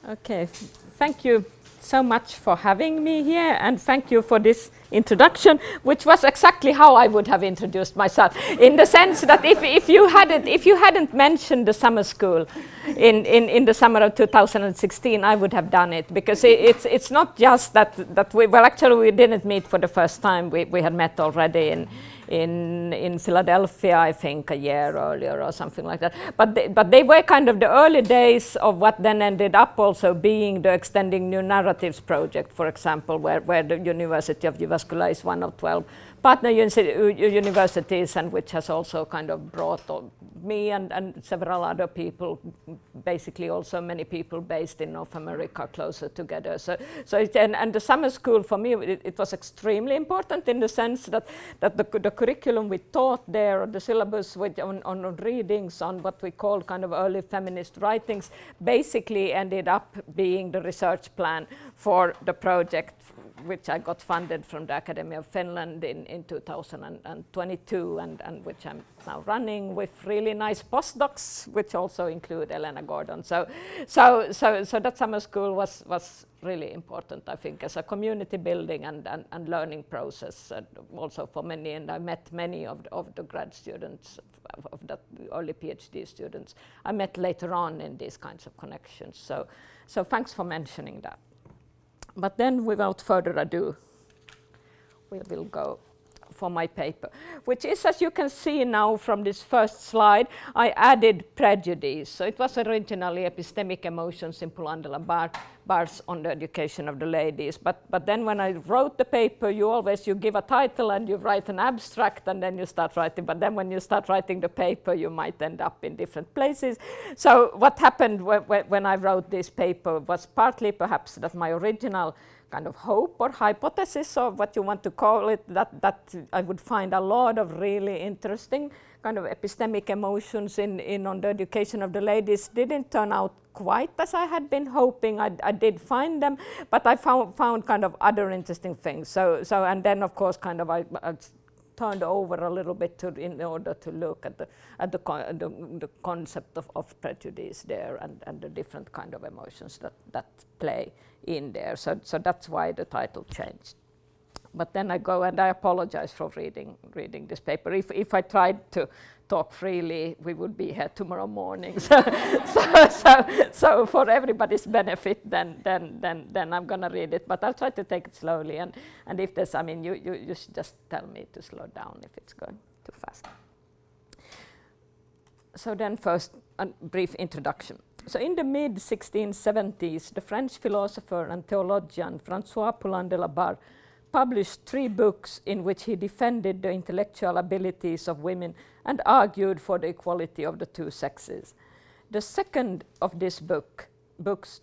Okay, thank you so much for having me here, and thank you for this introduction, which was exactly how I would have introduced myself, in the sense that if you hadn't mentioned the summer school in the summer of 2016, I would have done it, because it's not just that we didn't meet for the first time. We had met already in Philadelphia, I think, a year earlier or something like that. But they were kind of the early days of what then ended up also being the Extending New Narratives project, for example, where the University of Jyväskylä is one of 12 partner universities, and which has also kind of brought me and several other people, basically also many people based in North America, closer together. And the summer school for me, it was extremely important in the sense that the curriculum we taught there, or the syllabus on readings, on what we call kind of early feminist writings, basically ended up being the research plan for the project, which I got funded from the Academy of Finland in 2022, and which I'm now running with really nice postdocs, which also include Elena Gordon. So that summer school was really important, I think, as a community building and learning process, also for many. And I met many of the grad students, of the early PhD students I met later on in these kinds of connections. So thanks for mentioning that. But then, without further ado, we will go for my paper, which is, as you can see now from this first slide, I added prejudice. So it was originally Epistemic Emotions in Pulandela Bars on the Education of the Ladies. But then when I wrote the paper, you give a title and you write an abstract, and then you start writing. But then when you start writing the paper, you might end up in different places. So what happened when I wrote this paper was partly perhaps that my original kind of hope or hypothesis, or what you want to call it, that I would find a lot of really interesting kind of epistemic emotions on the Education of the Ladies didn't turn out quite as I had been hoping. I did find them, but I found kind of other interesting things. So and then of course kind of I turned over a little bit in order to look at the concept of prejudice there, and the different kind of emotions that play in there. So that's why the title changed. But then I go, and I apologize for reading this paper. If I tried to talk freely, we would be here tomorrow morning. So for everybody's benefit, then I'm gonna read it. But I'll try to take it slowly. And if there's, you should just tell me to slow down if it's going too fast. So then first, a brief introduction. So in the mid-1670s, the French philosopher and theologian François Poullain de la Barre published 3 books in which he defended the intellectual abilities of women and argued for the equality of the 2 sexes. The second of these books,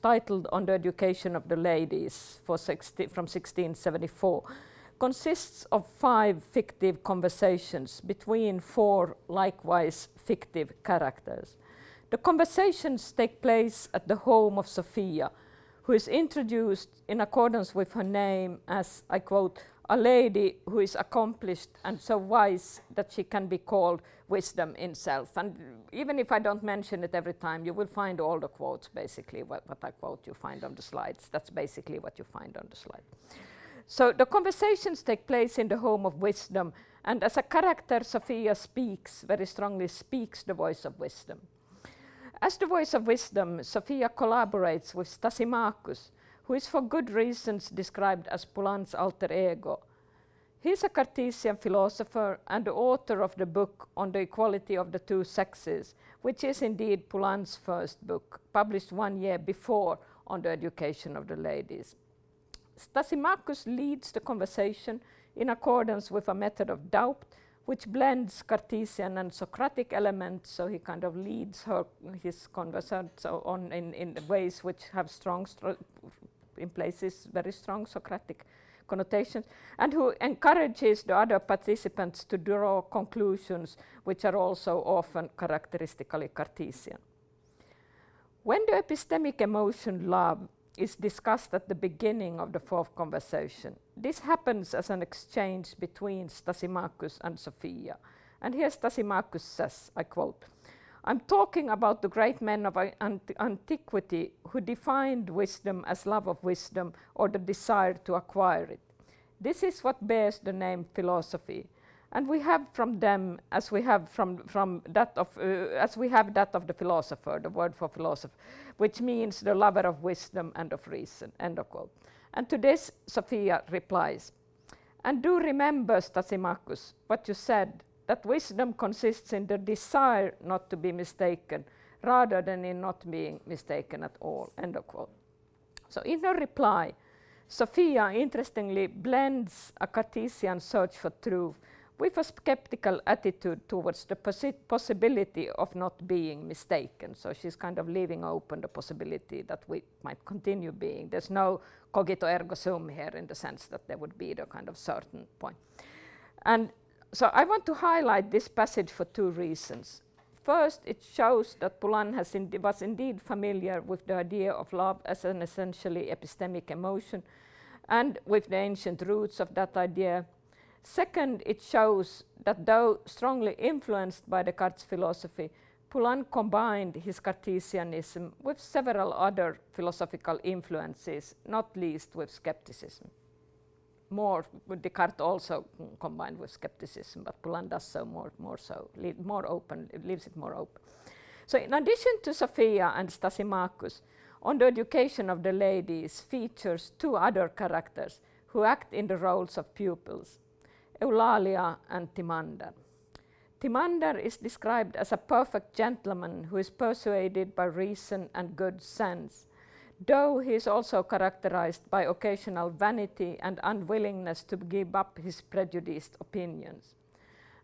titled On the Education of the Ladies from 1674, consists of 5 fictive conversations between 4 likewise fictive characters. The conversations take place at the home of Sophia, who is introduced in accordance with her name as, I quote, a lady who is accomplished and so wise that she can be called wisdom in self. And even if I don't mention it every time, you will find all the quotes, basically, what I quote you find on the slides. That's basically what you find on the slide. So the conversations take place in the home of wisdom, and as a character, Sophia very strongly speaks the voice of wisdom. As the voice of wisdom, Sophia collaborates with Stasimakos, who is for good reasons described as Poullain's alter ego. He is a Cartesian philosopher and the author of the book On the Equality of the 2 Sexes, which is indeed Poullain's first book, published 1 year before On the Education of the Ladies. Stasimakos leads the conversation in accordance with a method of doubt, which blends Cartesian and Socratic elements, so he kind of leads his conversation in ways which have in places very strong Socratic connotations, and who encourages the other participants to draw conclusions which are also often characteristically Cartesian. When the epistemic emotion love is discussed at the beginning of the 4th conversation, this happens as an exchange between Stasimakos and Sophia. And here Stasimakos says, I quote, I'm talking about the great men of antiquity who defined wisdom as love of wisdom or the desire to acquire it. This is what bears the name philosophy, and we have from them, as we have that of the philosopher, the word for philosopher, which means the lover of wisdom and of reason. End of quote. And to this, Sophia replies, "And do remember, Stasimachus, what you said, that wisdom consists in the desire not to be mistaken, rather than in not being mistaken at all." End of quote. So in her reply, Sophia interestingly blends a Cartesian search for truth with a skeptical attitude towards the possibility of not being mistaken. So she's kind of leaving open the possibility that we might continue being. There's no cogito ergo sum here in the sense that there would be the kind of certain point. And so I want to highlight this passage for two reasons. First, it shows that Poulan was indeed familiar with the idea of love as an essentially epistemic emotion and with the ancient roots of that idea. Second, it shows that though strongly influenced by Descartes' philosophy, Poulan combined his Cartesianism with several other philosophical influences, not least with skepticism. Descartes also combined with skepticism, but Poulan does so more so, more open, it leaves it more open. So in addition to Sophia and Stasimachus, on the education of the ladies features two other characters who act in the roles of pupils, Eulalia and Timander. Timander is described as a perfect gentleman who is persuaded by reason and good sense, though he is also characterized by occasional vanity and unwillingness to give up his prejudiced opinions.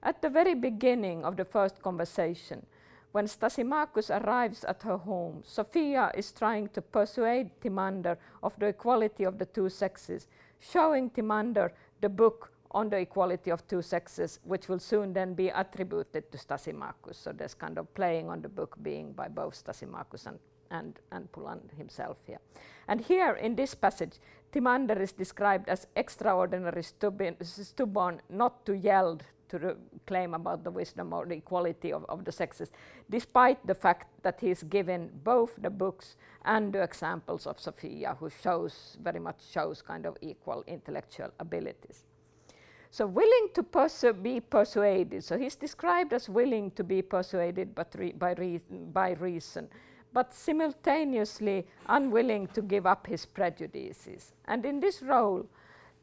At the very beginning of the first conversation, when Stasimachus arrives at her home, Sophia is trying to persuade Timander of the equality of the two sexes, showing Timander the book on the equality of two sexes, which will soon then be attributed to Stasimachus. So there's kind of playing on the book being by both Stasimachus and Poulan himself here. And here in this passage, Timander is described as extraordinary stubborn, not to yield to the claim about the wisdom or the equality of the sexes, despite the fact that he is given both the books and the examples of Sophia, who very much shows kind of equal intellectual abilities. So willing to be persuaded, so he's described as willing to be persuaded by reason, but simultaneously unwilling to give up his prejudices. And in this role,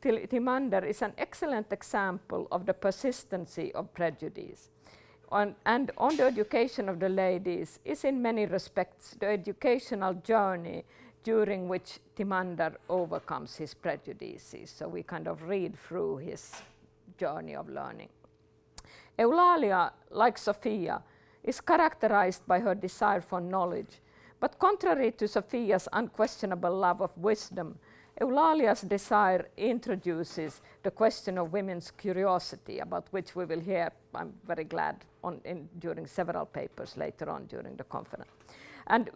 Timander is an excellent example of the persistency of prejudice. And on the education of the ladies is in many respects the educational journey during which Timander overcomes his prejudices. So we kind of read through his journey of learning. Eulalia, like Sophia, is characterized by her desire for knowledge, but contrary to Sophia's unquestionable love of wisdom, Eulalia's desire introduces the question of women's curiosity, about which we will hear, I'm very glad, during several papers later on during the conference. And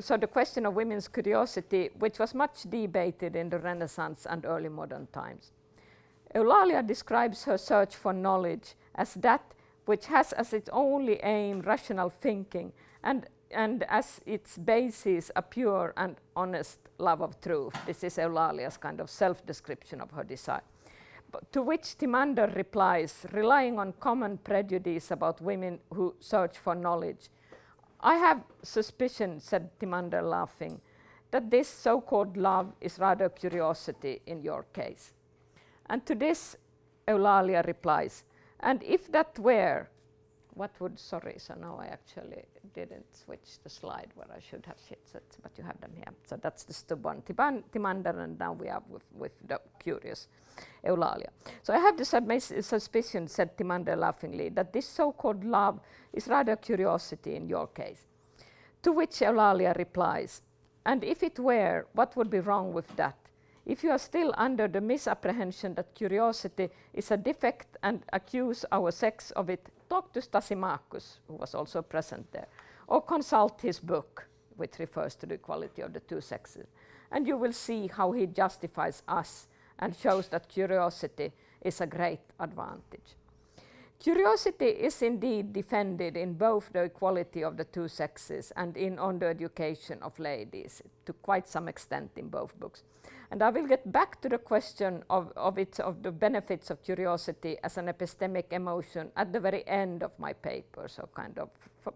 so the question of women's curiosity, which was much debated in the Renaissance and early modern times. Eulalia describes her search for knowledge as that which has as its only aim rational thinking and as its basis a pure and honest love of truth. This is Eulalia's kind of self-description of her desire. But to which Timander replies, relying on common prejudice about women who search for knowledge, "I have suspicion," said Timander laughing, "that this so-called love is rather curiosity in your case." And to this Eulalia replies, "And if that were," so now I actually didn't switch the slide where I should have shit, but you have them here. So that's the stubborn Timander, and now we are with the curious Eulalia. "So I have the suspicion," said Timander laughingly, "that this so-called love is rather curiosity in your case." To which Eulalia replies, "And if it were, what would be wrong with that? If you are still under the misapprehension that curiosity is a defect and accuse our sex of it, talk to Stasimachus," who was also present there, "or consult his book," which refers to the equality of the two sexes, "and you will see how he justifies us and shows that curiosity is a great advantage." Curiosity is indeed defended in both the equality of the two sexes and on the education of ladies, to quite some extent in both books. And I will get back to the question of the benefits of curiosity as an epistemic emotion at the very end of my paper. So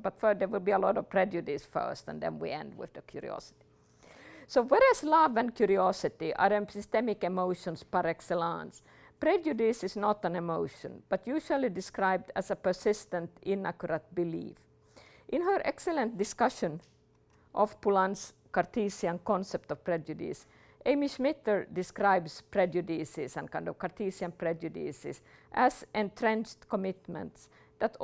but first there will be a lot of prejudice first, and then we end with the curiosity. So whereas love and curiosity are epistemic emotions par excellence, prejudice is not an emotion, but usually described as a persistent, inaccurate belief. In her excellent discussion of Poulin's Cartesian concept of prejudice, Amy Schmitter describes prejudices and Cartesian prejudices as entrenched commitments that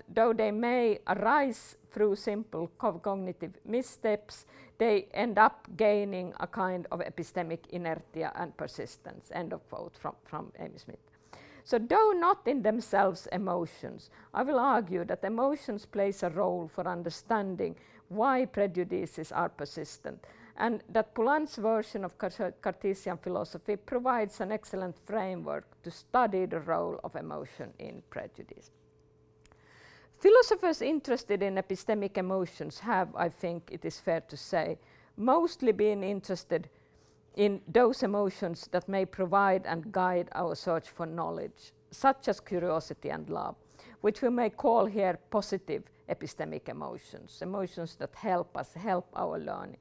though they may arise through simple cognitive missteps, they end up gaining a kind of epistemic inertia and persistence. End of quote from Amy Smith. So though not in themselves emotions, I will argue that emotions plays a role for understanding why prejudices are persistent, and that Poulin's version of Cartesian philosophy provides an excellent framework to study the role of emotion in prejudice. Philosophers interested in epistemic emotions have, I think it is fair to say, mostly been interested in those emotions that may provide and guide our search for knowledge, such as curiosity and love, which we may call here positive epistemic emotions, emotions that help our learning.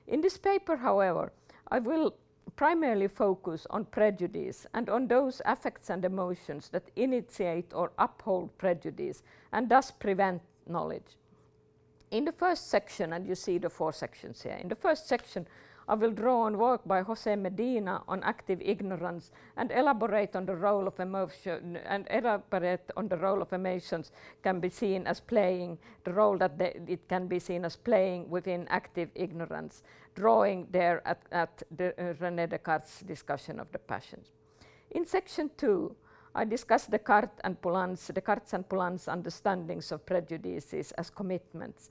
In this paper, however, I will primarily focus on prejudice and on those affects and emotions that initiate or uphold prejudice and thus prevent knowledge. In the first section, and you see the 4 sections here, in the first section I will draw on work by José Medina on active ignorance and elaborate on the role of emotion, and elaborate on the role of emotions can be seen as playing the role that it can be seen as playing within active ignorance, drawing there at René Descartes' discussion of the passions. In section 2, I discuss Descartes and Poulin's understandings of prejudices as commitments,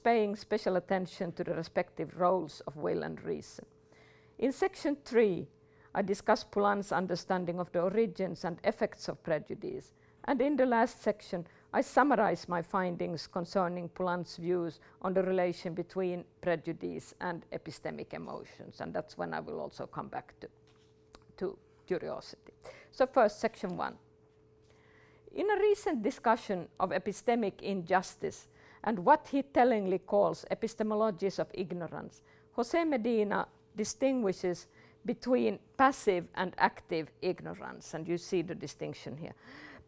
paying special attention to the respective roles of will and reason. In section 3, I discuss Poulin's understanding of the origins and effects of prejudice, and in the last section, I summarize my findings concerning Poulin's views on the relation between prejudice and epistemic emotions, and that's when I will also come back to curiosity. So first, section 1. In a recent discussion of epistemic injustice, and what he tellingly calls epistemologies of ignorance, José Medina distinguishes between passive and active ignorance, and you see the distinction here.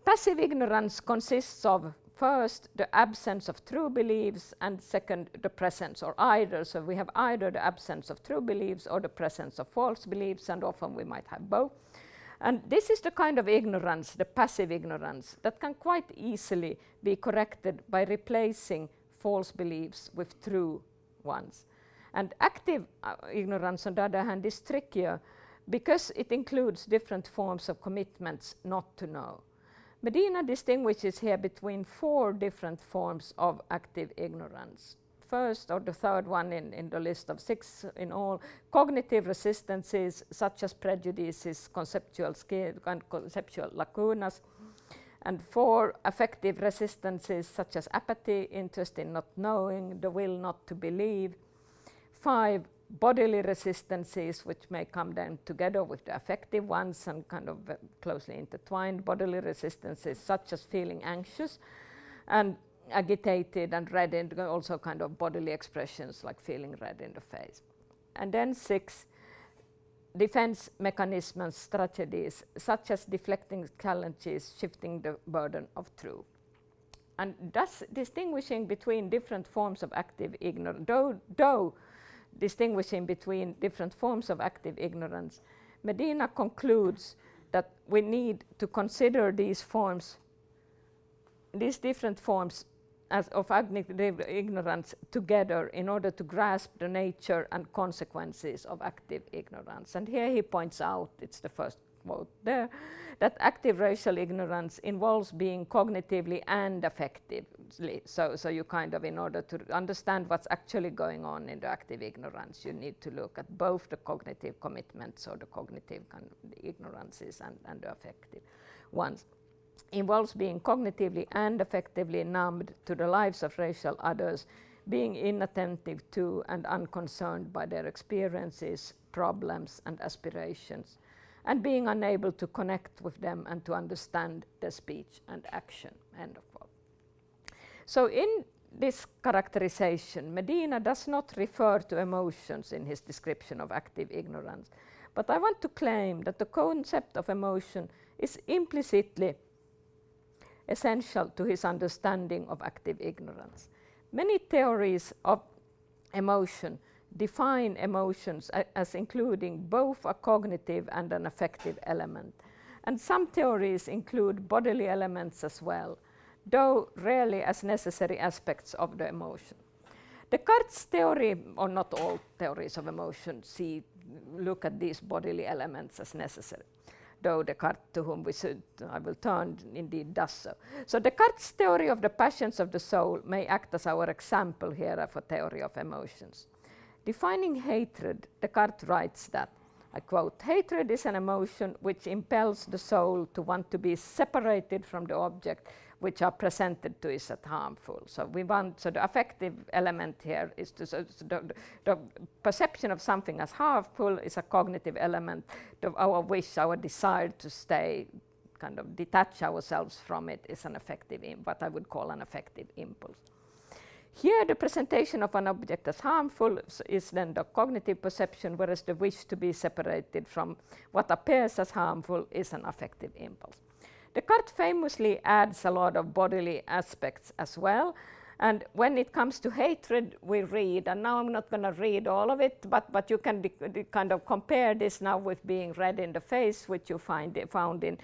Passive ignorance consists of, first, the absence of true beliefs, and second, the presence, or either. So we have either the absence of true beliefs or the presence of false beliefs, and often we might have both. And this is the kind of ignorance, the passive ignorance, that can quite easily be corrected by replacing false beliefs with true ones. And active ignorance, on the other hand, is trickier because it includes different forms of commitments not to know. Medina distinguishes here between 4 different forms of active ignorance. First, or the third one in the list of 6 in all, cognitive resistances such as prejudices, conceptual skill and conceptual lacunas. And 4, affective resistances such as apathy, interest in not knowing, the will not to believe. 5, bodily resistances, which may come then together with the affective ones and kind of closely intertwined. Bodily resistances such as feeling anxious and agitated and red, and also kind of bodily expressions like feeling red in the face. And then 6, defense mechanisms, strategies such as deflecting challenges, shifting the burden of truth. And thus distinguishing between different forms of active ignorance, though distinguishing between different forms of active ignorance, Medina concludes that we need to consider these different forms of active ignorance together in order to grasp the nature and consequences of active ignorance. And here he points out, it's the first quote there, that active racial ignorance involves being cognitively and affectively. So you kind of, in order to understand what's actually going on in the active ignorance, you need to look at both the cognitive commitments or the cognitive kind of ignorances and the affective ones. involves being cognitively and affectively numbed to the lives of racial others, being inattentive to and unconcerned by their experiences, problems, and aspirations, and being unable to connect with them and to understand their speech and action. End of quote. So in this characterization, Medina does not refer to emotions in his description of active ignorance, but I want to claim that the concept of emotion is implicitly essential to his understanding of active ignorance. Many theories of emotion define emotions as including both a cognitive and an affective element, and some theories include bodily elements as well, though rarely as necessary aspects of the emotion. Descartes' theory, or not all theories of emotion, look at these bodily elements as necessary, though Descartes, to whom I will turn, indeed does so. So Descartes' theory of the passions of the soul may act as our example here for theory of emotions. Defining hatred, Descartes writes that, I quote, "Hatred is an emotion which impels the soul to want to be separated from the object which are presented to us as harmful." So the affective element here is the perception of something as harmful is a cognitive element. Our wish, our desire to stay, kind of detach ourselves from it, is an affective, what I would call an affective impulse. Here, the presentation of an object as harmful is then the cognitive perception, whereas the wish to be separated from what appears as harmful is an affective impulse. Descartes famously adds a lot of bodily aspects as well. And when it comes to hatred, we read, and now I'm not going to read all of it, but you can kind of compare this now with being red in the face, which you found in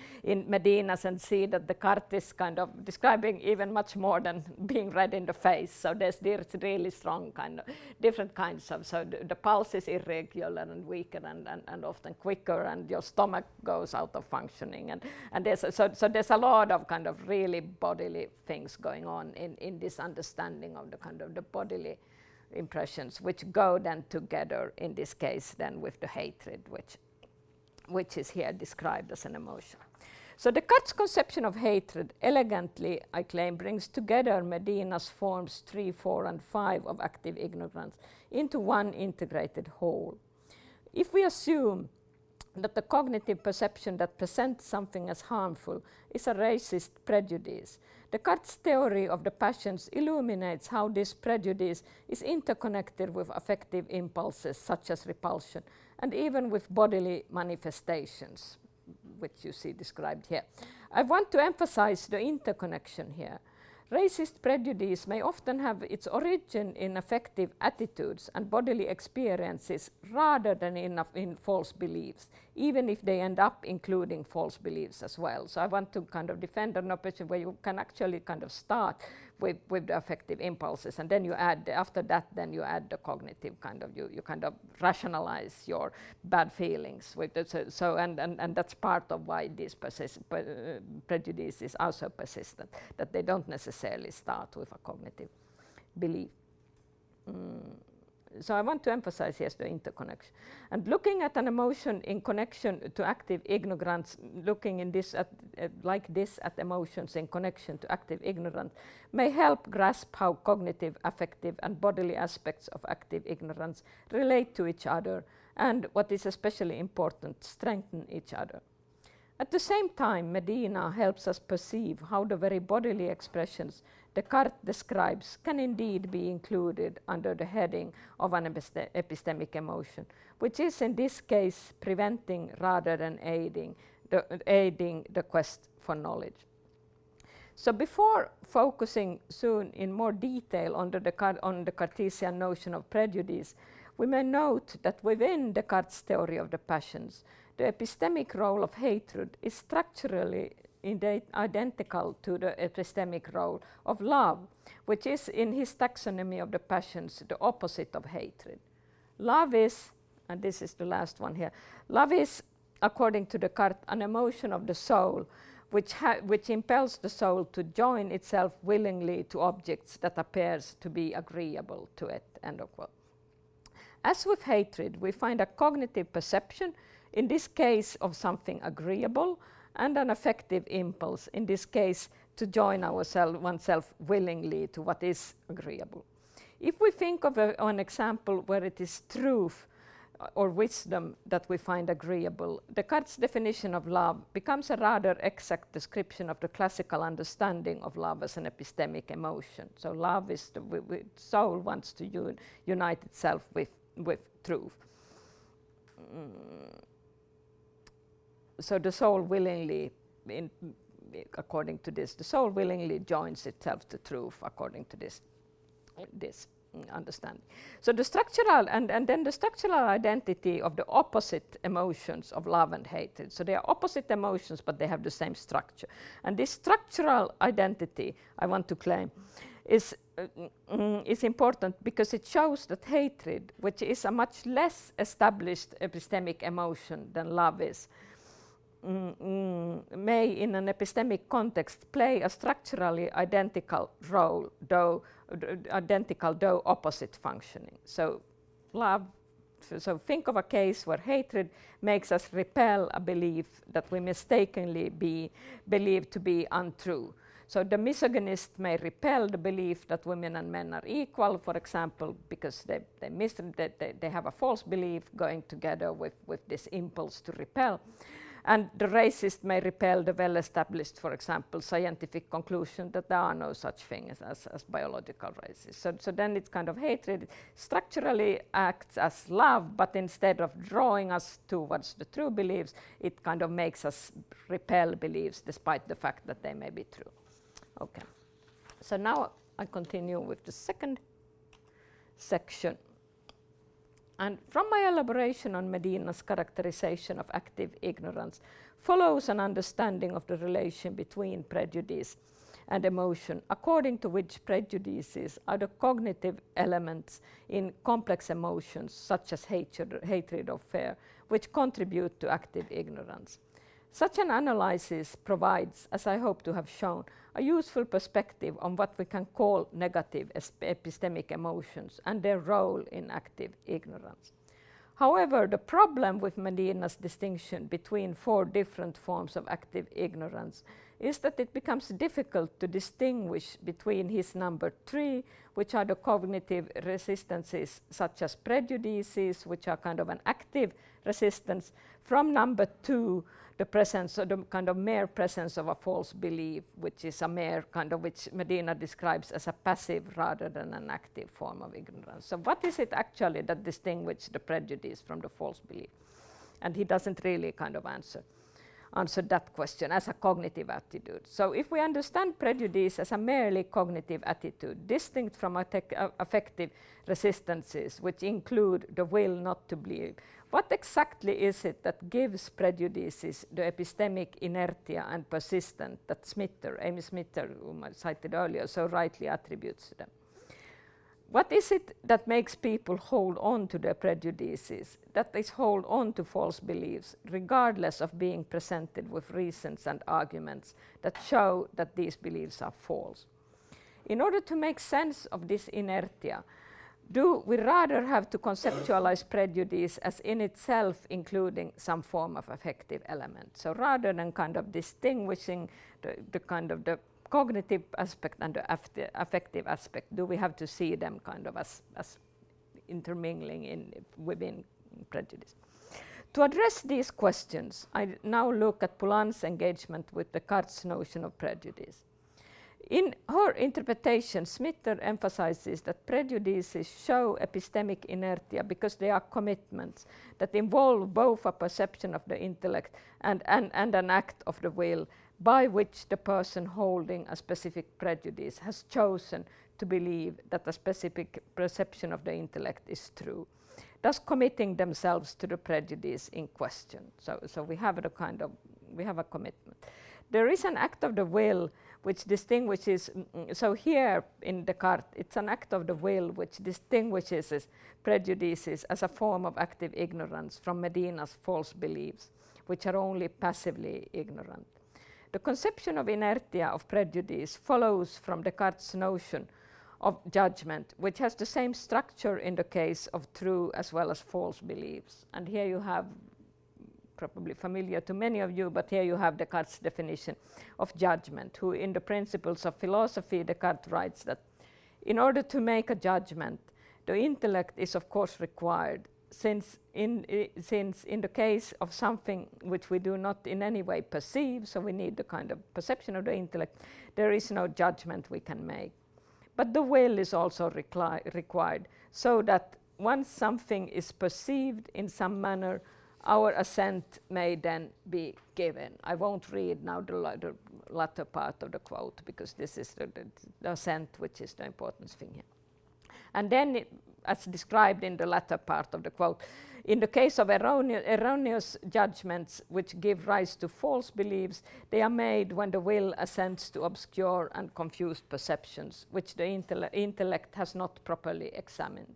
Medina's, and see that Descartes is kind of describing even much more than being red in the face. So there's really strong kind of different kinds of, so the pulse is irregular and weaker and often quicker, and your stomach goes out of functioning. And there's a lot of kind of really bodily things going on in this understanding of the kind of the bodily impressions, which go then together in this case then with the hatred, which is here described as an emotion. So Descartes' conception of hatred elegantly, I claim, brings together Medina's forms 3, 4, and 5 of active ignorance into one integrated whole. If we assume that the cognitive perception that presents something as harmful is a racist prejudice, Descartes' theory of the passions illuminates how this prejudice is interconnected with affective impulses such as repulsion, and even with bodily manifestations, which you see described here. I want to emphasize the interconnection here. Racist prejudice may often have its origin in affective attitudes and bodily experiences rather than in false beliefs, even if they end up including false beliefs as well. So I want to kind of defend an opposition where you can actually kind of start with the affective impulses, and then you add, after that, then you add the cognitive kind of, you kind of rationalize your bad feelings with it. And that's part of why this prejudice is also persistent, that they don't necessarily start with a cognitive belief. So I want to emphasize, yes, the interconnection. And looking at an emotion in connection to active ignorance, looking in this like this at emotions in connection to active ignorance, may help grasp how cognitive, affective, and bodily aspects of active ignorance relate to each other, and what is especially important, strengthen each other. At the same time, Medina helps us perceive how the very bodily expressions Descartes describes can indeed be included under the heading of an epistemic emotion, which is in this case preventing rather than aiding the quest for knowledge. So before focusing soon in more detail on the Cartesian notion of prejudice, we may note that within Descartes' theory of the passions, the epistemic role of hatred is structurally identical to the epistemic role of love, which is in his taxonomy of the passions the opposite of hatred. Love is, and this is the last one here, love is, according to Descartes, an emotion of the soul which impels the soul to join itself willingly to objects that appears to be agreeable to it. End of quote. As with hatred, we find a cognitive perception, in this case of something agreeable, and an affective impulse, in this case to join oneself willingly to what is agreeable. If we think of an example where it is truth or wisdom that we find agreeable, Descartes' definition of love becomes a rather exact description of the classical understanding of love as an epistemic emotion. So love is the soul wants to unite itself with truth. So the soul willingly, according to this, the soul willingly joins itself to truth according to this understanding. So the structural and then the structural identity of the opposite emotions of love and hatred. So they are opposite emotions, but they have the same structure. And this structural identity, I want to claim, is important because it shows that hatred, which is a much less established epistemic emotion than love is, may in an epistemic context play a structurally identical role, though opposite functioning. So think of a case where hatred makes us repel a belief that we mistakenly believe to be untrue. So the misogynist may repel the belief that women and men are equal, for example, because they have a false belief going together with this impulse to repel. And the racist may repel the well-established, for example, scientific conclusion that there are no such things as biological races. So then it's kind of hatred structurally acts as love, but instead of drawing us towards the true beliefs, it kind of makes us repel beliefs despite the fact that they may be true. Okay. So now I continue with the second section. And from my elaboration on Medina's characterization of active ignorance follows an understanding of the relation between prejudice and emotion, according to which prejudices are the cognitive elements in complex emotions such as hatred or fear, which contribute to active ignorance. Such an analysis provides, as I hope to have shown, a useful perspective on what we can call negative epistemic emotions and their role in active ignorance. However, the problem with Medina's distinction between 4 different forms of active ignorance is that it becomes difficult to distinguish between his number 3, which are the cognitive resistances such as prejudices, which are kind of an active resistance, from number 2, the presence of the kind of mere presence of a false belief, which is a mere kind of, which Medina describes as a passive rather than an active form of ignorance. So what is it actually that distinguishes the prejudice from the false belief? And he doesn't really kind of answer that question as a cognitive attitude. So if we understand prejudice as a merely cognitive attitude, distinct from affective resistances, which include the will not to believe, what exactly is it that gives prejudices the epistemic inertia and persistence that Amy Smitter, whom I cited earlier, so rightly attributes to them? What is it that makes people hold on to their prejudices, that is, hold on to false beliefs, regardless of being presented with reasons and arguments that show that these beliefs are false? In order to make sense of this inertia, do we rather have to conceptualize prejudice as in itself including some form of affective element? So rather than kind of distinguishing the kind of the cognitive aspect and the affective aspect, do we have to see them kind of as intermingling within prejudice? To address these questions, I now look at Poulin's engagement with Descartes' notion of prejudice. In her interpretation, Smitter emphasizes that prejudices show epistemic inertia because they are commitments that involve both a perception of the intellect and an act of the will, by which the person holding a specific prejudice has chosen to believe that a specific perception of the intellect is true, thus committing themselves to the prejudice in question. So we have a commitment. There is an act of the will which distinguishes, so here in Descartes, it's an act of the will which distinguishes prejudices as a form of active ignorance from Medina's false beliefs, which are only passively ignorant. The conception of inertia of prejudice follows from Descartes' notion of judgment, which has the same structure in the case of true as well as false beliefs. And here you have probably familiar to many of you, but here you have Descartes' definition of judgment, who in the Principles of Philosophy, Descartes writes that in order to make a judgment, the intellect is of course required, since in the case of something which we do not in any way perceive, so we need the kind of perception of the intellect, there is no judgment we can make. But the will is also required, so that once something is perceived in some manner, our assent may then be given. I won't read now the latter part of the quote, because this is the assent which is the important thing here. And then, as described in the latter part of the quote, in the case of erroneous judgments which give rise to false beliefs, they are made when the will assents to obscure and confused perceptions, which the intellect has not properly examined.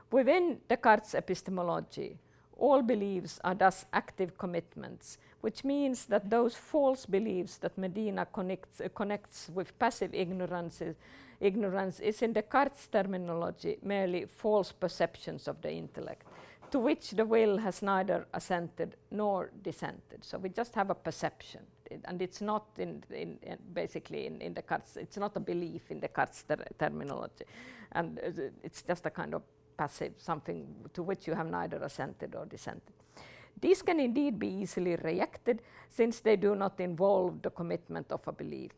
Within Descartes' epistemology, all beliefs are thus active commitments, which means that those false beliefs that Medina connects with passive ignorance is in Descartes' terminology merely false perceptions of the intellect, to which the will has neither assented nor dissented. So we just have a perception, and it's not basically in Descartes, it's not a belief in Descartes' terminology, and it's just a kind of passive, something to which you have neither assented or dissented. These can indeed be easily rejected, since they do not involve the commitment of a belief.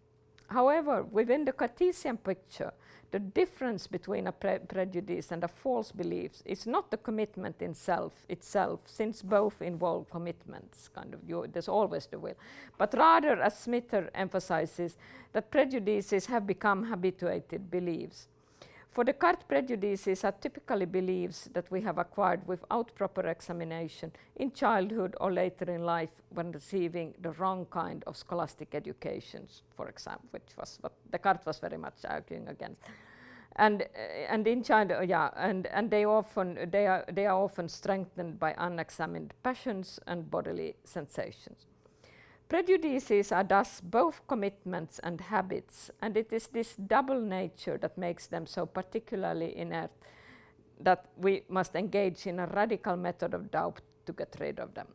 However, within the Cartesian picture, the difference between a prejudice and a false belief is not the commitment itself, since both involve commitments, there's always the will, but rather, as Smither emphasizes, that prejudices have become habituated beliefs. For Descartes, prejudices are typically beliefs that we have acquired without proper examination in childhood or later in life when receiving the wrong kind of scholastic educations, for example, which was what Descartes was very much arguing against. And in childhood, and they are often strengthened by unexamined passions and bodily sensations. Prejudices are thus both commitments and habits, and it is this double nature that makes them so particularly inert that we must engage in a radical method of doubt to get rid of them.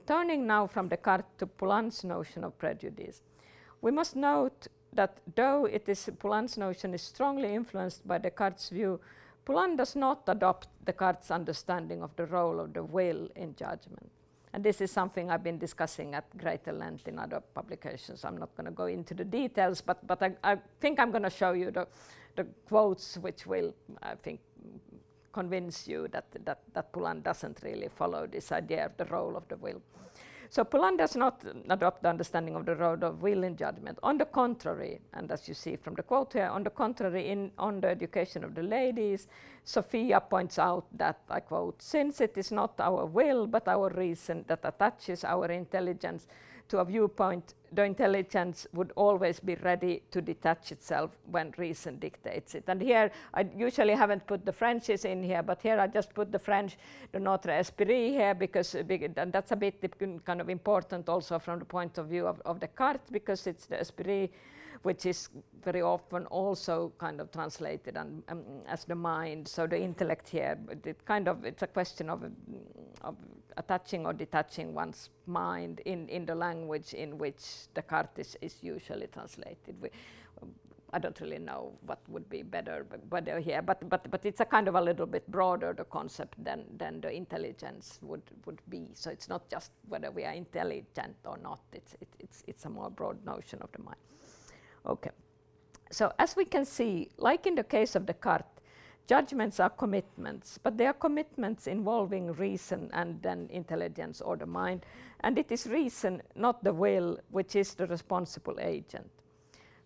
Turning now from Descartes to Poulin's notion of prejudice, we must note that though Poulin's notion is strongly influenced by Descartes' view, Poulin does not adopt Descartes' understanding of the role of the will in judgment. And this is something I've been discussing at greater length in other publications. I'm not going to go into the details, but I think I'm going to show you the quotes which will, I think, convince you that Poulin doesn't really follow this idea of the role of the will. So Poulin does not adopt the understanding of the role of will in judgment. On the contrary, and as you see from the quote here, on the contrary, on the education of the ladies, Sophia points out that, I quote, since it is not our will but our reason that attaches our intelligence to a viewpoint, the intelligence would always be ready to detach itself when reason dictates it. And here, I usually haven't put the Frenches in here, but here I just put the French, the Notre Esprit here, because and that's a bit kind of important also from the point of view of Descartes, because it's the Esprit which is very often also kind of translated as the mind. So the intellect here, it's a question of attaching or detaching one's mind in the language in which Descartes is usually translated. I don't really know what would be better here, but it's a kind of a little bit broader the concept than the intelligence would be. So it's not just whether we are intelligent or not. It's a more broad notion of the mind. Okay, so as we can see, like in the case of Descartes, judgments are commitments, but they are commitments involving reason and then intelligence or the mind, and it is reason, not the will, which is the responsible agent.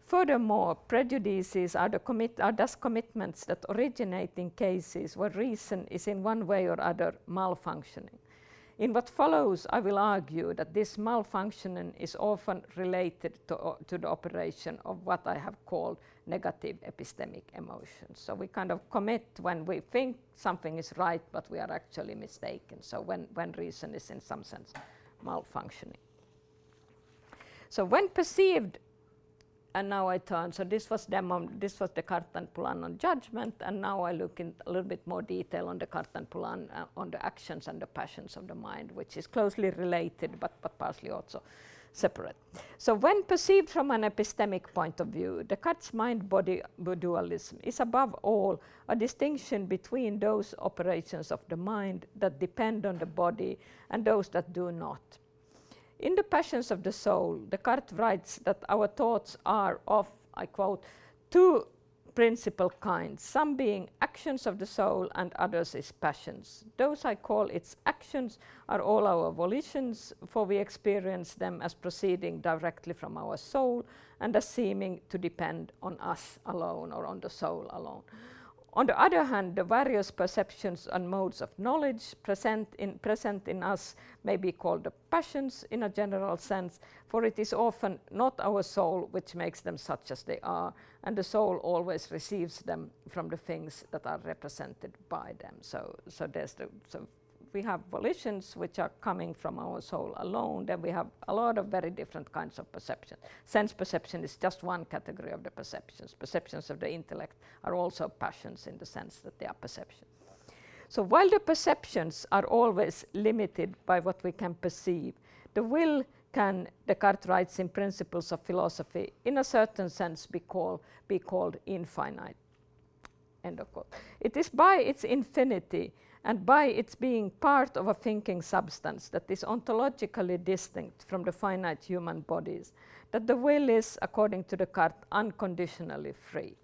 Furthermore, prejudices are thus commitments that originate in cases where reason is in one way or other malfunctioning. In what follows, I will argue that this malfunctioning is often related to the operation of what I have called negative epistemic emotions. So we kind of commit when we think something is right, but we are actually mistaken. So when reason is in some sense malfunctioning. So when perceived and now I turn. So this was Descartes and Poulan on judgment, and now I look in a little bit more detail on Descartes and Poulan on the actions and the passions of the mind, which is closely related but partially also separate. So when perceived from an epistemic point of view, Descartes' mind-body dualism is above all a distinction between those operations of the mind that depend on the body and those that do not. In the Passions of the Soul, Descartes writes that our thoughts are of, I quote, two principal kinds, some being actions of the soul and others is passions. Those I call its actions are all our volitions, for we experience them as proceeding directly from our soul and as seeming to depend on us alone or on the soul alone. On the other hand, the various perceptions and modes of knowledge present in us may be called the passions in a general sense, for it is often not our soul which makes them such as they are, and the soul always receives them from the things that are represented by them. So we have volitions which are coming from our soul alone. Then we have a lot of very different kinds of perception. Sense perception is just one category of the perceptions. Perceptions of the intellect are also passions in the sense that they are perceptions. So while the perceptions are always limited by what we can perceive, the will can, Descartes writes in Principles of Philosophy, in a certain sense be called infinite. End of quote. It is by its infinity and by its being part of a thinking substance that is ontologically distinct from the finite human bodies, that the will is, according to Descartes, unconditionally free.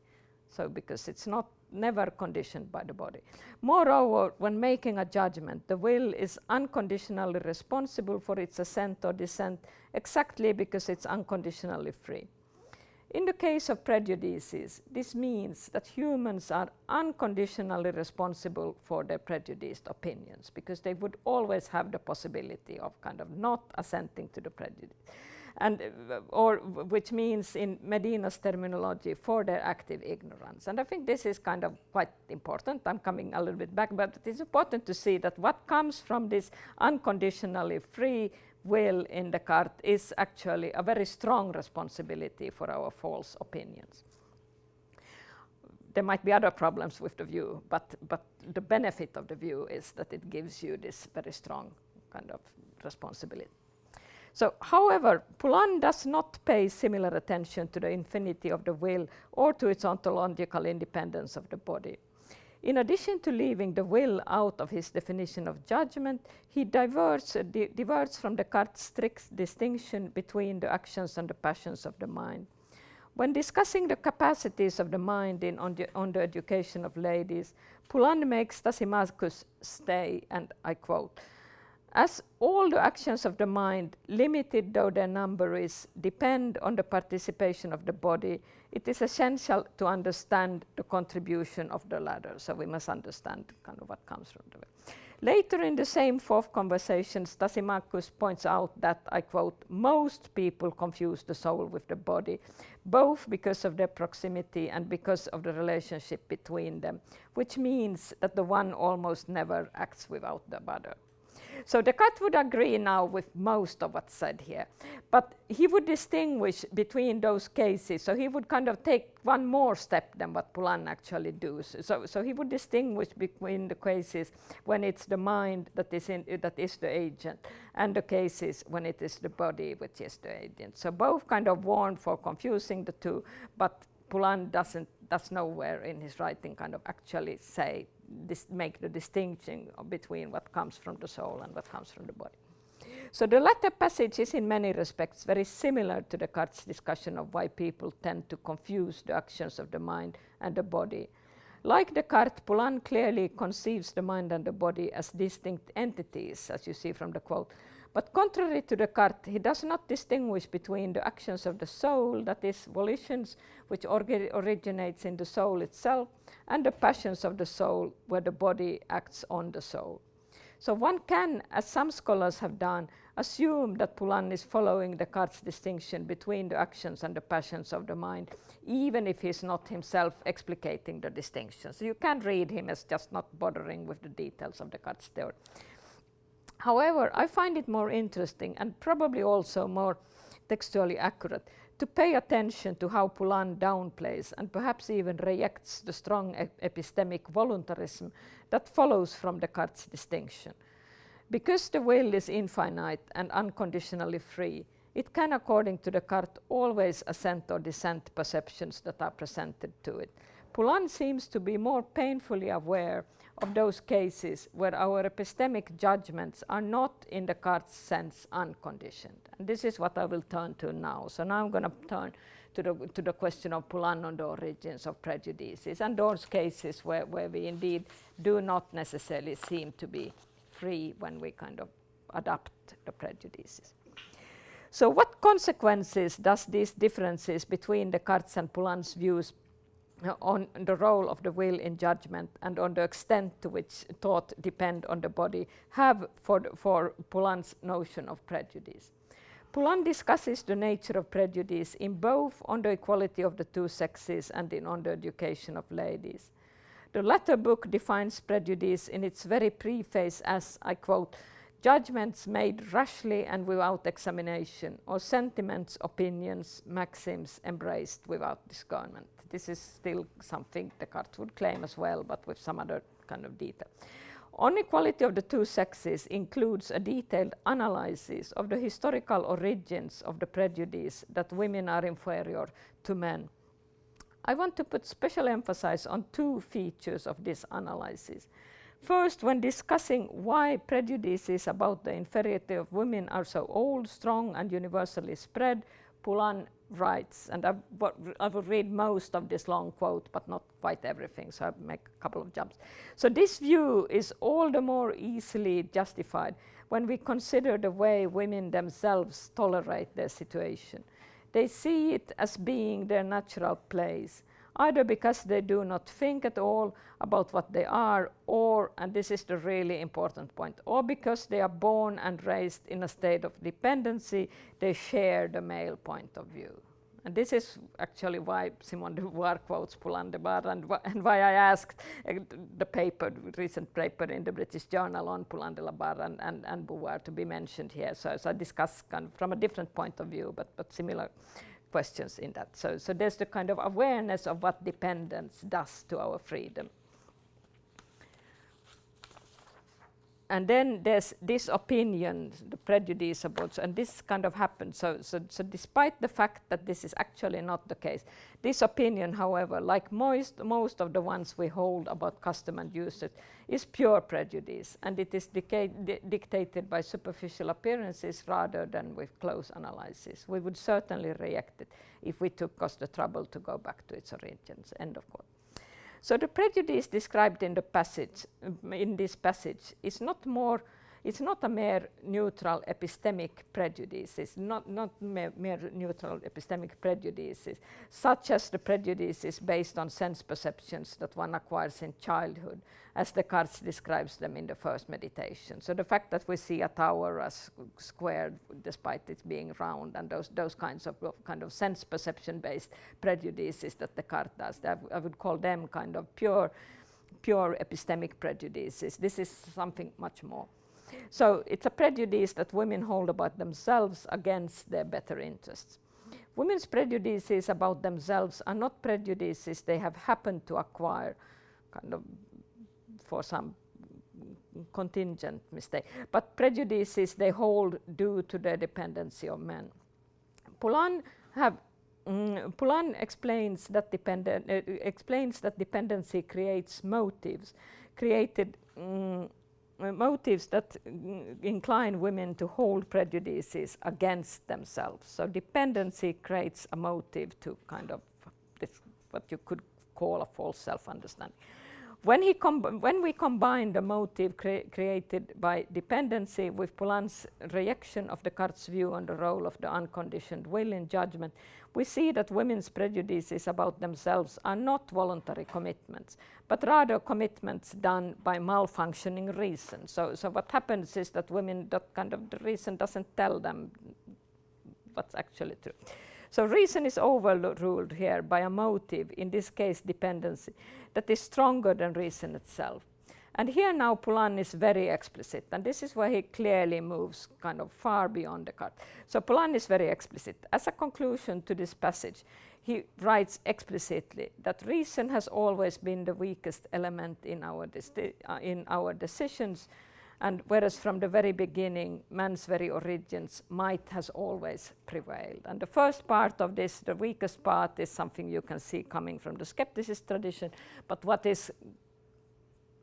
So because it's never conditioned by the body. Moreover, when making a judgment, the will is unconditionally responsible for its assent or dissent exactly because it's unconditionally free. In the case of prejudices, this means that humans are unconditionally responsible for their prejudiced opinions, because they would always have the possibility of kind of not assenting to the prejudice, and or which means in Medina's terminology, for their active ignorance. And I think this is kind of quite important. I'm coming a little bit back, but it is important to see that what comes from this unconditionally free will in Descartes is actually a very strong responsibility for our false opinions. There might be other problems with the view, but the benefit of the view is that it gives you this very strong kind of responsibility. So, however, Poulan does not pay similar attention to the infinity of the will or to its ontological independence of the body. In addition to leaving the will out of his definition of judgment, he diverts from Descartes' strict distinction between the actions and the passions of the mind. When discussing the capacities of the mind on the education of ladies, Poulan makes Thrasymachus say, and I quote, "As all the actions of the mind, limited though their number is, depend on the participation of the body, it is essential to understand the contribution of the latter." So we must understand kind of what comes from the will. Later in the same fourth conversation, Thrasymachus points out that, I quote, "most people confuse the soul with the body, both because of their proximity and because of the relationship between them, which means that the one almost never acts without the other." So Descartes would agree now with most of what's said here, but he would distinguish between those cases. So he would kind of take one more step than what Poulan actually does. So he would distinguish between the cases when it's the mind that is the agent, and the cases when it is the body which is the agent. So both kind of warn for confusing the two, but Poulan does nowhere in his writing kind of actually make the distinction between what comes from the soul and what comes from the body. So the latter passage is in many respects very similar to Descartes' discussion of why people tend to confuse the actions of the mind and the body. Like Descartes, Poulan clearly conceives the mind and the body as distinct entities, as you see from the quote. But contrary to Descartes, he does not distinguish between the actions of the soul, that is, volitions, which originates in the soul itself, and the passions of the soul, where the body acts on the soul. So one can, as some scholars have done, assume that Poulan is following Descartes' distinction between the actions and the passions of the mind, even if he's not himself explicating the distinction. So you can read him as just not bothering with the details of Descartes' theory. However, I find it more interesting and probably also more textually accurate to pay attention to how Poulan downplays and perhaps even rejects the strong epistemic voluntarism that follows from Descartes' distinction. Because the will is infinite and unconditionally free, it can, according to Descartes, always assent or dissent perceptions that are presented to it. Poulan seems to be more painfully aware of those cases where our epistemic judgments are not, in Descartes' sense, unconditioned. And this is what I will turn to now. So now I'm going to turn to the question of Poulan on the origins of prejudices and those cases where we indeed do not necessarily seem to be free when we kind of adopt the prejudices. So what consequences does these differences between Descartes' and Poulan's views on the role of the will in judgment and on the extent to which thought depend on the body have for Poulan's notion of prejudice? Poulan discusses the nature of prejudice in both On the Equality of the Two Sexes and in On the Education of Ladies. The latter book defines prejudice in its very preface as, I quote, judgments made rashly and without examination, or sentiments, opinions, maxims embraced without discernment. This is still something Descartes would claim as well, but with some other kind of detail. On Equality of the Two Sexes includes a detailed analysis of the historical origins of the prejudice that women are inferior to men. I want to put special emphasis on two features of this analysis. First, when discussing why prejudices about the inferiority of women are so old, strong, and universally spread, Poulan writes, and I will read most of this long quote, but not quite everything, so I'll make a couple of jumps. So this view is all the more easily justified when we consider the way women themselves tolerate their situation. They see it as being their natural place, either because they do not think at all about what they are, or, and this is the really important point, or because they are born and raised in a state of dependency, they share the male point of view. And this is actually why Simone de Beauvoir quotes Poulan de Bar, and why I asked the recent paper in the British Journal on Poulan de la Barre and Beauvoir to be mentioned here. So I discuss kind of from a different point of view, but similar questions in that. So there's the kind of awareness of what dependence does to our freedom. And then there's this opinion, the prejudice about, and this kind of happens. So despite the fact that this is actually not the case, this opinion, however, like most of the ones we hold about custom and usage, is pure prejudice, and it is dictated by superficial appearances rather than with close analysis. We would certainly reject it if we took us the trouble to go back to its origins. End of quote. So the prejudice described in this passage is it's not a mere neutral epistemic prejudice. It's not mere neutral epistemic prejudices, such as the prejudices based on sense perceptions that one acquires in childhood, as Descartes describes them in the first meditation. So the fact that we see a tower as squared despite it being round, and those kinds of sense perception based prejudices that Descartes does, I would call them kind of pure epistemic prejudices. This is something much more. So it's a prejudice that women hold about themselves against their better interests. Women's prejudices about themselves are not prejudices they have happened to acquire kind of for some contingent mistake, but prejudices they hold due to their dependency on men. Poulan explains that dependency creates motives that incline women to hold prejudices against themselves. So dependency creates a motive to kind of this, what you could call a false self-understanding. When we combine the motive created by dependency with Poulan's rejection of Descartes' view on the role of the unconditioned will in judgment, we see that women's prejudices about themselves are not voluntary commitments, but rather commitments done by malfunctioning reason. So what happens is that women, the reason doesn't tell them what's actually true. So reason is overruled here by a motive, in this case dependency, that is stronger than reason itself. And here now Poulan is very explicit, and this is where he clearly moves kind of far beyond Descartes. So Poulan is very explicit. As a conclusion to this passage, he writes explicitly that reason has always been the weakest element in our decisions, and whereas from the very beginning, man's very origins, might has always prevailed. And the first part of this, the weakest part, is something you can see coming from the skepticist tradition, but what is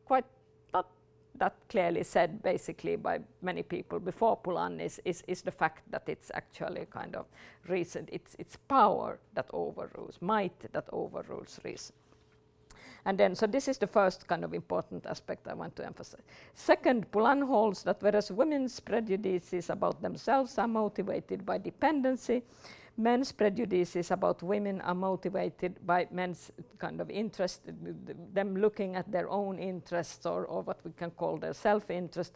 quite not that clearly said basically by many people before Poulan is the fact that it's actually kind of reason, it's power that overrules, might that overrules reason. And then, so this is the first kind of important aspect I want to emphasize. Second, Poulan holds that whereas women's prejudices about themselves are motivated by dependency, men's prejudices about women are motivated by men's kind of interest, them looking at their own interests or what we can call their self-interest.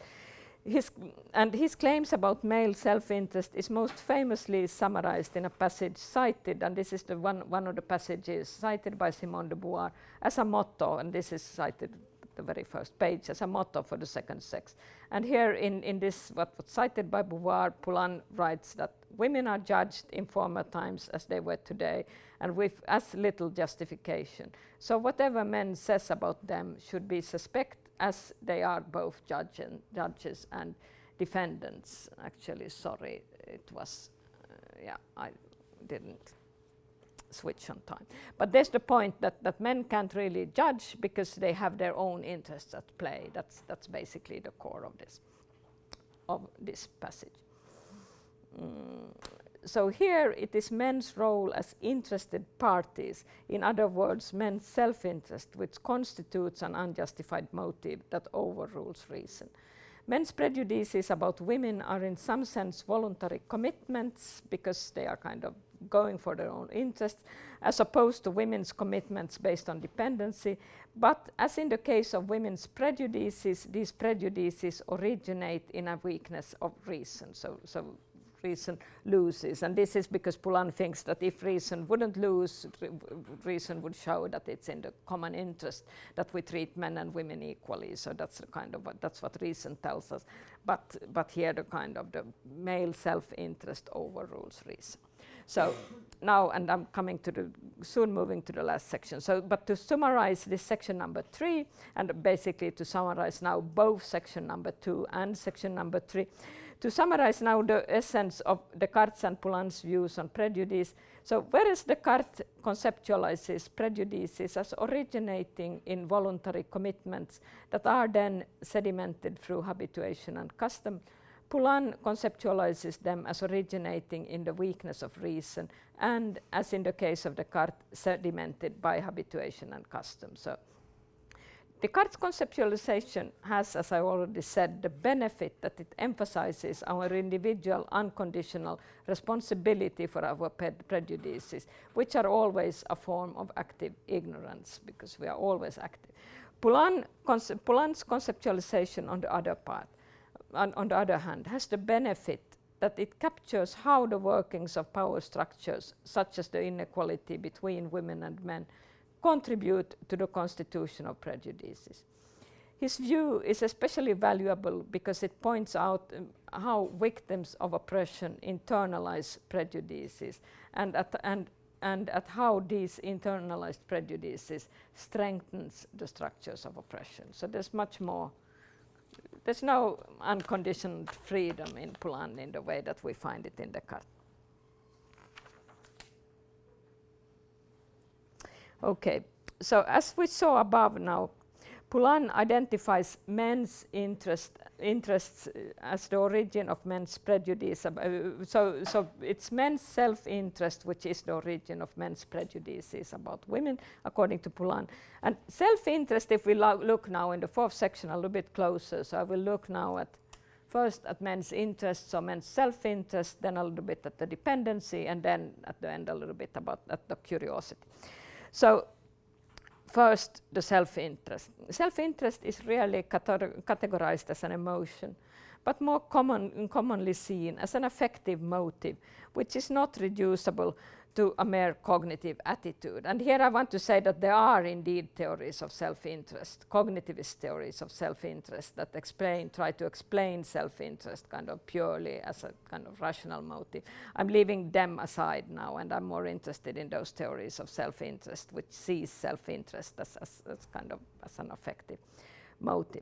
His claims about male self-interest is most famously summarized in a passage cited, and this is the one of the passages cited by Simone de Beauvoir as a motto, and this is cited at the very first page as a motto for the second sex. And here in this, what was cited by Beauvoir, Poulan writes that women are judged in former times as they were today, and with as little justification. So whatever men says about them should be suspect, as they are both judges and defendants. Actually, sorry, it was, I didn't switch on time. But there's the point that men can't really judge because they have their own interests at play. That's basically the core of this passage. So here it is men's role as interested parties, in other words, men's self-interest, which constitutes an unjustified motive that overrules reason. Men's prejudices about women are in some sense voluntary commitments because they are kind of going for their own interests, as opposed to women's commitments based on dependency. But as in the case of women's prejudices, these prejudices originate in a weakness of reason. So reason loses, and this is because Poulan thinks that if reason wouldn't lose, reason would show that it's in the common interest that we treat men and women equally. So that's the kind of that's what reason tells us. But here the kind of the male self-interest overrules reason. So now, and I'm coming to soon moving to the last section. So, but to summarize this section number 3, and basically to summarize now both section number 2 and section number 3, to summarize now the essence of Descartes and Poulan's views on prejudice. So whereas Descartes conceptualizes prejudices as originating in voluntary commitments that are then sedimented through habituation and custom, Poulan conceptualizes them as originating in the weakness of reason, and, as in the case of Descartes, sedimented by habituation and custom. So Descartes' conceptualization has, as I already said, the benefit that it emphasizes our individual unconditional responsibility for our prejudices, which are always a form of active ignorance, because we are always active. Poulan's conceptualization, on the other hand, has the benefit that it captures how the workings of power structures, such as the inequality between women and men, contribute to the constitution of prejudices. His view is especially valuable because it points out how victims of oppression internalize prejudices and at how these internalized prejudices strengthens the structures of oppression. So there's much more. There's no unconditioned freedom in Poulan in the way that we find it in Descartes. Okay, so as we saw above now, Poulan identifies men's interests as the origin of men's prejudice. So it's men's self-interest which is the origin of men's prejudices about women, according to Poulan. And self-interest, if we look now in the fourth section a little bit closer, so I will look now at first at men's interests, so men's self-interest, then a little bit at the dependency, and then at the end a little bit about at the curiosity. So first, the self-interest. Self-interest is rarely categorized as an emotion, but more commonly seen as an affective motive, which is not reducible to a mere cognitive attitude. And here I want to say that there are indeed theories of self-interest, cognitivist theories of self-interest that try to explain self-interest kind of purely as a kind of rational motive. I'm leaving them aside now, and I'm more interested in those theories of self-interest which sees self-interest as an affective motive.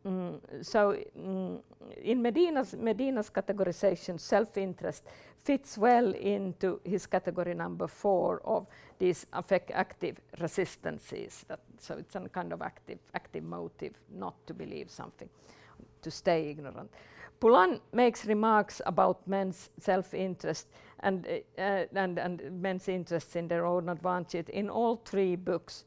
In Medina's categorization, self-interest fits well into his category number 4 of these active resistances. So it's a kind of active motive not to believe something, to stay ignorant. Poulan makes remarks about men's self-interest and men's interests in their own advantage in all 3 books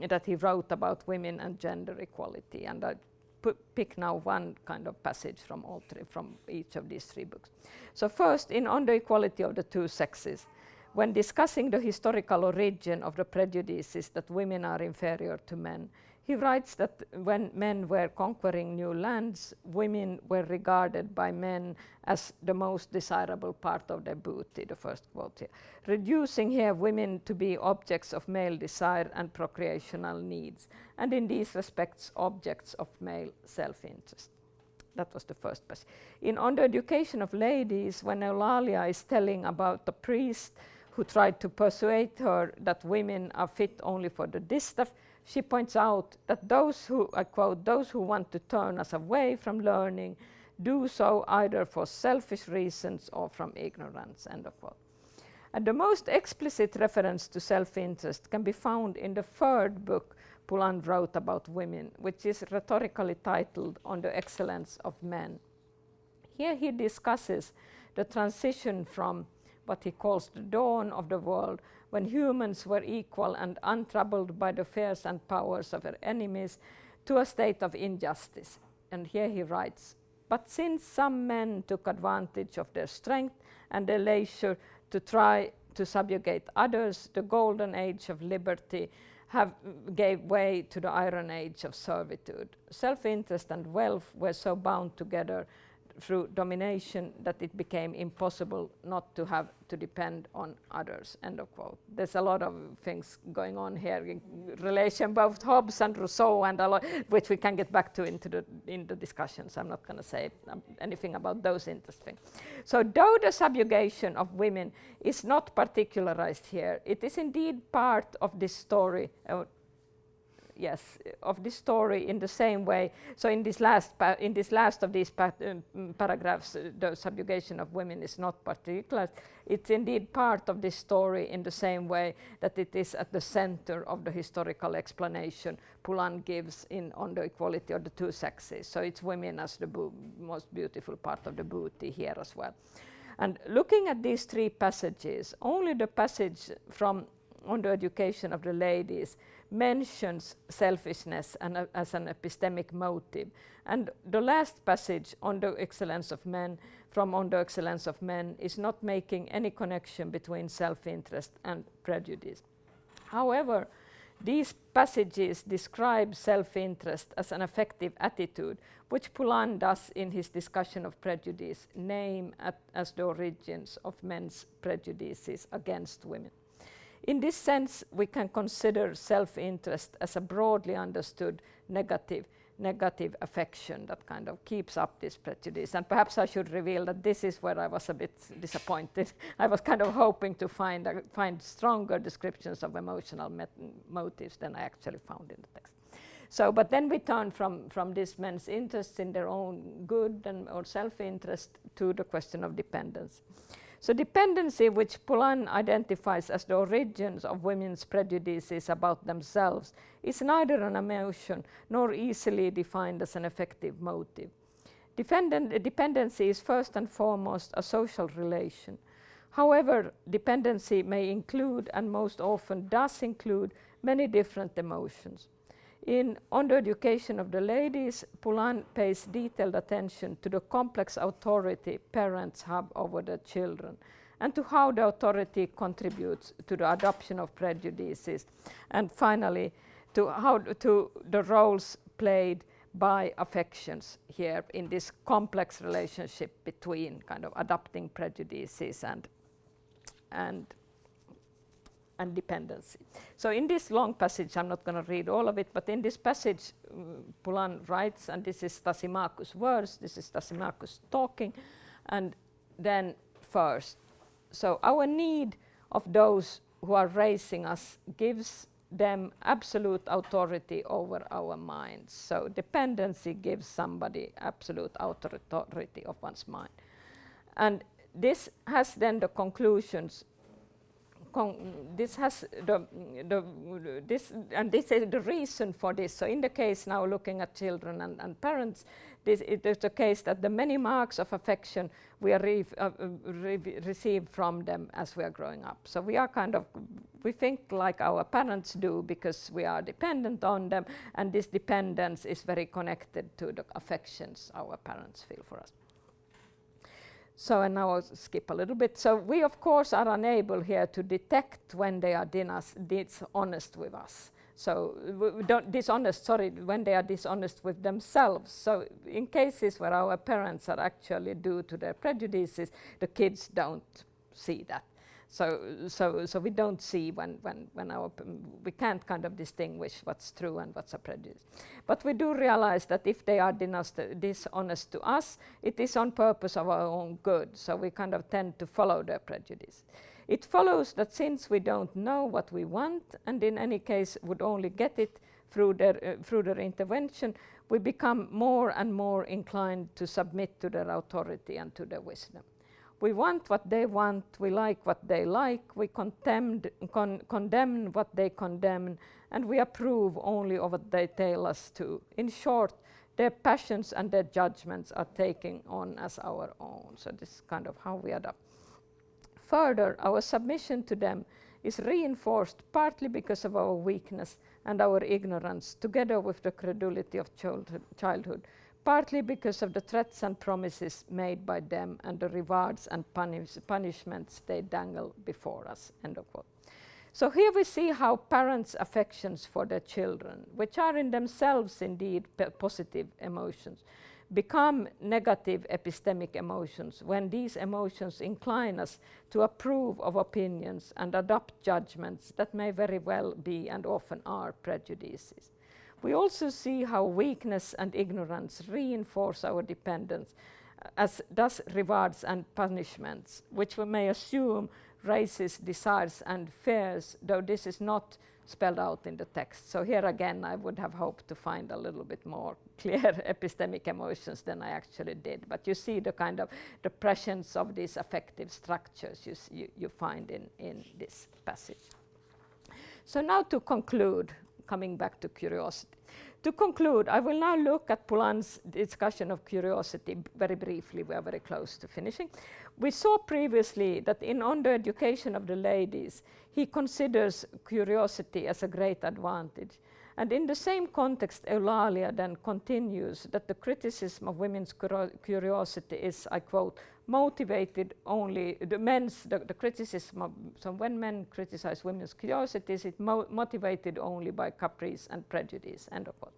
that he wrote about women and gender equality, and I pick now one kind of passage from each of these 3 books. So first, On the Equality of the Two Sexes, when discussing the historical origin of the prejudices that women are inferior to men, he writes that when men were conquering new lands, women were regarded by men as the most desirable part of their booty, the first quote here, reducing here women to be objects of male desire and procreational needs, and in these respects objects of male self-interest. That was the first passage. On the Education of Ladies, when Eulalia is telling about the priest who tried to persuade her that women are fit only for the distaff, she points out that those who, I quote, those who want to turn us away from learning do so either for selfish reasons or from ignorance, end of quote. And the most explicit reference to self-interest can be found in the 3rd book Poulan wrote about women, which is rhetorically titled On the Excellence of Men. Here he discusses the transition from what he calls the dawn of the world, when humans were equal and untroubled by the fears and powers of their enemies, to a state of injustice. And here he writes, but since some men took advantage of their strength and their leisure to try to subjugate others, the golden age of liberty gave way to the iron age of servitude. Self-interest and wealth were so bound together through domination that it became impossible not to have to depend on others, end of quote. There's a lot of things going on here in relation both Hobbes and Rousseau, and a lot which we can get back to in the discussions. I'm not going to say anything about those interesting. So though the subjugation of women is not particularized here, it is indeed part of this story. Of this story in the same way. So in this last of these paragraphs, the subjugation of women is not particular. It's indeed part of this story in the same way that it is at the center of the historical explanation Poulan gives On the Equality of the Two Sexes. So it's women as the most beautiful part of the booty here as well. And looking at these 3 passages, only the passage from On the Education of the Ladies mentions selfishness as an epistemic motive. And the last passage On the Excellence of Men, from On the Excellence of Men, is not making any connection between self-interest and prejudice. However, these passages describe self-interest as an affective attitude, which Poulan does in his discussion of prejudice name as the origins of men's prejudices against women. In this sense, we can consider self-interest as a broadly understood negative affection that kind of keeps up this prejudice. And perhaps I should reveal that this is where I was a bit disappointed. I was kind of hoping to find stronger descriptions of emotional motives than I actually found in the text. So, but then we turn from this men's interests in their own good or self-interest to the question of dependence. So dependency, which Poulan identifies as the origins of women's prejudices about themselves, is neither an emotion nor easily defined as an effective motive. Dependency is first and foremost a social relation. However, dependency may include, and most often does include, many different emotions. On the Education of the Ladies, Poulan pays detailed attention to the complex authority parents have over their children, and to how the authority contributes to the adoption of prejudices, and finally to the roles played by affections here in this complex relationship between kind of adopting prejudices and and dependency. So in this long passage, I'm not going to read all of it, but in this passage, Poulan writes, and this is Thrasymachus' words, this is Thrasymachus talking, and then first, so our need of those who are raising us gives them absolute authority over our minds. So dependency gives somebody absolute authority of one's mind. And this has then the conclusions. This has this is the reason for this. So in the case now looking at children and parents, it is the case that the many marks of affection we are receive from them as we are growing up. So we are we think like our parents do because we are dependent on them, and this dependence is very connected to the affections our parents feel for us. So, and now I'll skip a little bit. So we, of course, are unable here to detect when they are dishonest with us. So when they are dishonest with themselves. So in cases where our parents are actually due to their prejudices, the kids don't see that. So we don't see when we can't distinguish what's true and what's a prejudice. But we do realize that if they are dishonest to us, it is on purpose of our own good. So we tend to follow their prejudice. It follows that since we don't know what we want, and in any case would only get it through their intervention, we become more and more inclined to submit to their authority and to their wisdom. We want what they want, we like what they like, we condemn what they condemn, and we approve only of what they tell us to. In short, their passions and their judgments are taken on as our own. So this is how we adapt. Further, our submission to them is reinforced partly because of our weakness and our ignorance, together with the credulity of childhood, partly because of the threats and promises made by them and the rewards and punishments they dangle before us. End of quote. So here we see how parents' affections for their children, which are in themselves indeed positive emotions, become negative epistemic emotions when these emotions incline us to approve of opinions and adopt judgments that may very well be and often are prejudices. We also see how weakness and ignorance reinforce our dependence, as does rewards and punishments, which we may assume raises desires and fears, though this is not spelled out in the text. So here again, I would have hoped to find a little bit more clear epistemic emotions than I actually did. But you see the presence of these affective structures you find in this passage. So now to conclude, coming back to curiosity. To conclude, I will now look at Poulan's discussion of curiosity very briefly. We are very close to finishing. We saw previously that in On the Education of the Ladies, he considers curiosity as a great advantage. And in the same context, Eulalia then continues that the criticism of women's curiosity is, I quote, motivated only, the criticism of, so when men criticize women's curiosity, is it motivated only by caprice and prejudice, end of quote.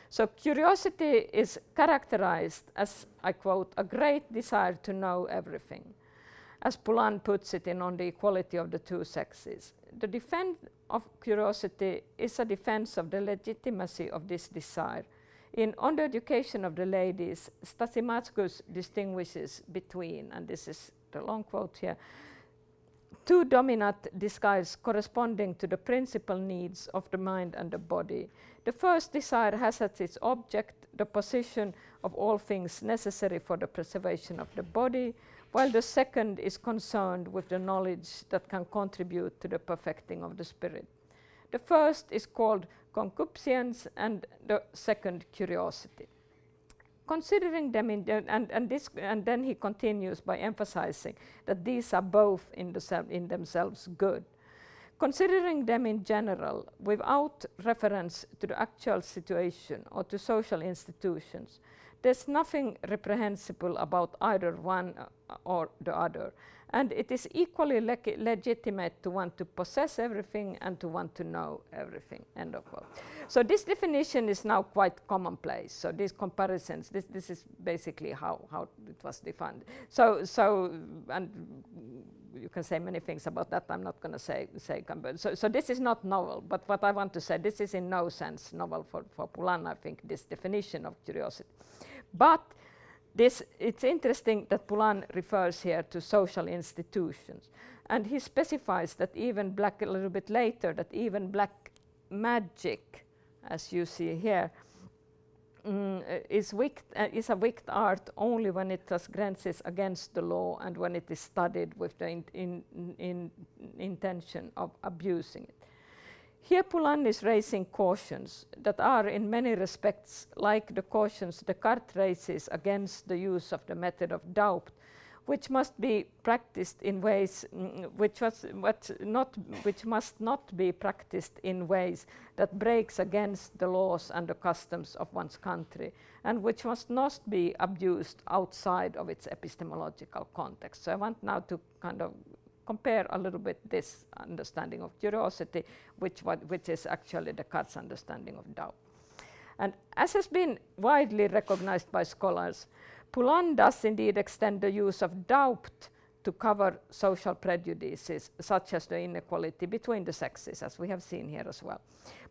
So curiosity is characterized as, I quote, a great desire to know everything. As Poulan puts it in On the Equality of the Two Sexes, the defense of curiosity is a defense of the legitimacy of this desire. In On the Education of the Ladies, Thrasymachus distinguishes between, and this is the long quote here, two dominant desires corresponding to the principal needs of the mind and the body. The first desire has as its object the possession of all things necessary for the preservation of the body, while the second is concerned with the knowledge that can contribute to the perfecting of the spirit. The first is called concupiscence and the second curiosity. Considering them and then he continues by emphasizing that these are both in themselves good. Considering them in general, without reference to the actual situation or to social institutions, there's nothing reprehensible about either one or the other. And it is equally legitimate to want to possess everything and to want to know everything, end of quote. So this definition is now quite commonplace. So these comparisons, this is basically how it was defined. So and you can say many things about that. I'm not going to say. So this is not novel. But what I want to say, this is in no sense novel for Poulan. I think this definition of curiosity, but it's interesting that Poulan refers here to social institutions, and he specifies that even a little bit later, that even black magic, as you see here, is a wicked art only when it transgresses against the law and when it is studied with the intention of abusing it. Here Poulan is raising cautions that are in many respects like the cautions Descartes raises against the use of the method of doubt, which must be practiced in ways which must not be practiced in ways that breaks against the laws and the customs of one's country, and which must not be abused outside of its epistemological context. So I want now to kind of compare a little bit this understanding of curiosity, which is actually Descartes' understanding of doubt. And as has been widely recognized by scholars, Poulan does indeed extend the use of doubt to cover social prejudices, such as the inequality between the sexes, as we have seen here as well.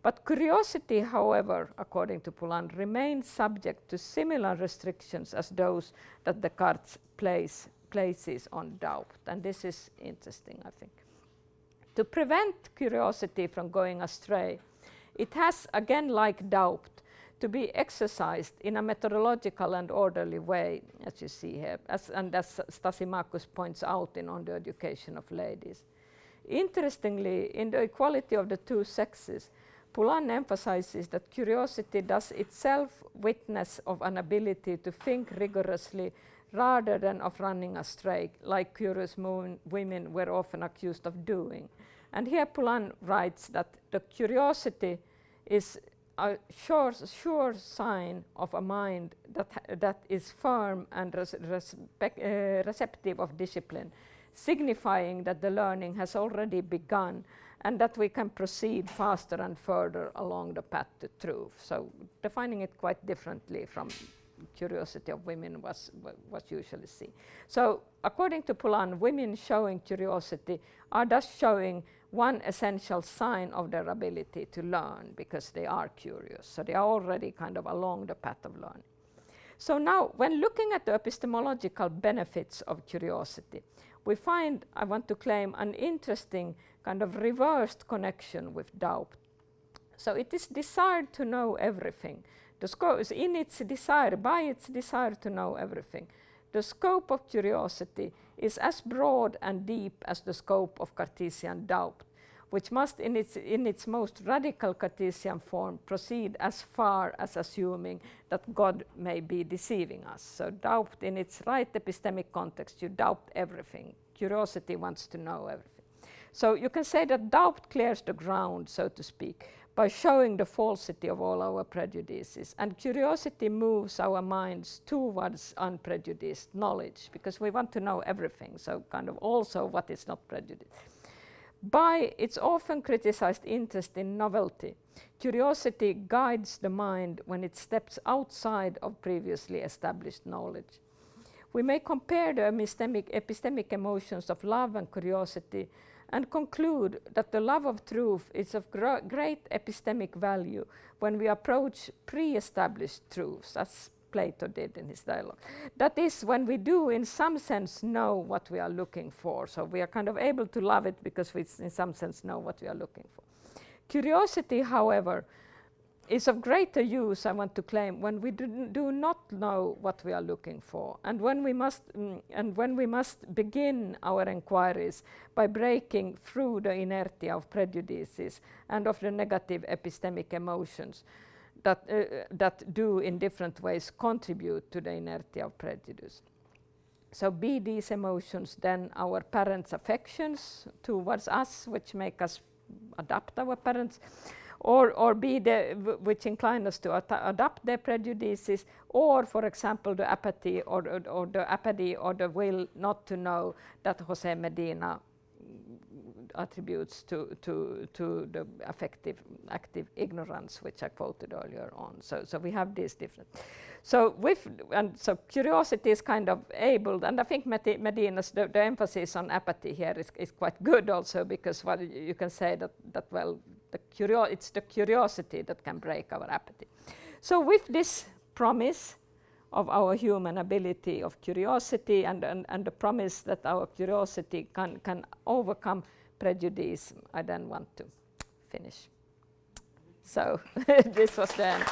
But curiosity, however, according to Poulan, remains subject to similar restrictions as those that Descartes places on doubt. And this is interesting, I think. To prevent curiosity from going astray, it has, again like doubt, to be exercised in a methodological and orderly way, as you see here, as Stasimakos points out in On the Education of Ladies. Interestingly, in the equality of the two sexes, Poulan emphasizes that curiosity does itself witness of an ability to think rigorously rather than of running astray, like curious women were often accused of doing. And here Poulan writes that the curiosity is a sure sign of a mind that is firm and receptive of discipline, signifying that the learning has already begun and that we can proceed faster and further along the path to truth. So defining it quite differently from curiosity of women was usually seen. So according to Poulan, women showing curiosity are thus showing one essential sign of their ability to learn, because they are curious. So they are already kind of along the path of learning. So now, when looking at the epistemological benefits of curiosity, we find, I want to claim, an interesting kind of reversed connection with doubt. So it is desired to know everything. In its desire, by its desire to know everything, the scope of curiosity is as broad and deep as the scope of Cartesian doubt, which must in its most radical Cartesian form proceed as far as assuming that God may be deceiving us. So doubt in its right epistemic context, you doubt everything. Curiosity wants to know everything. So you can say that doubt clears the ground, so to speak, by showing the falsity of all our prejudices. And curiosity moves our minds towards unprejudiced knowledge, because we want to know everything, so kind of also what is not prejudiced. By its often criticized interest in novelty, curiosity guides the mind when it steps outside of previously established knowledge. We may compare the epistemic emotions of love and curiosity and conclude that the love of truth is of great epistemic value when we approach pre-established truths, as Plato did in his dialogue. That is, when we do in some sense know what we are looking for. So we are kind of able to love it because we in some sense know what we are looking for. Curiosity, however, is of greater use, I want to claim, when we do not know what we are looking for, and when we must begin our inquiries by breaking through the inertia of prejudices and of the negative epistemic emotions that do in different ways contribute to the inertia of prejudice. So be these emotions then our parents' affections towards us, which make us adopt our parents, or be which incline us to adopt their prejudices, or, for example, the apathy or the apathy or the will not to know that Jose Medina attributes to the active ignorance, which I quoted earlier on. So we have these different. So curiosity is kind of able, and I think Medina's the emphasis on apathy here is quite good also, because you can say that it's the curiosity that can break our apathy. So with this promise of our human ability of curiosity and the promise that our curiosity can overcome prejudice, I then want to finish. So this was the end.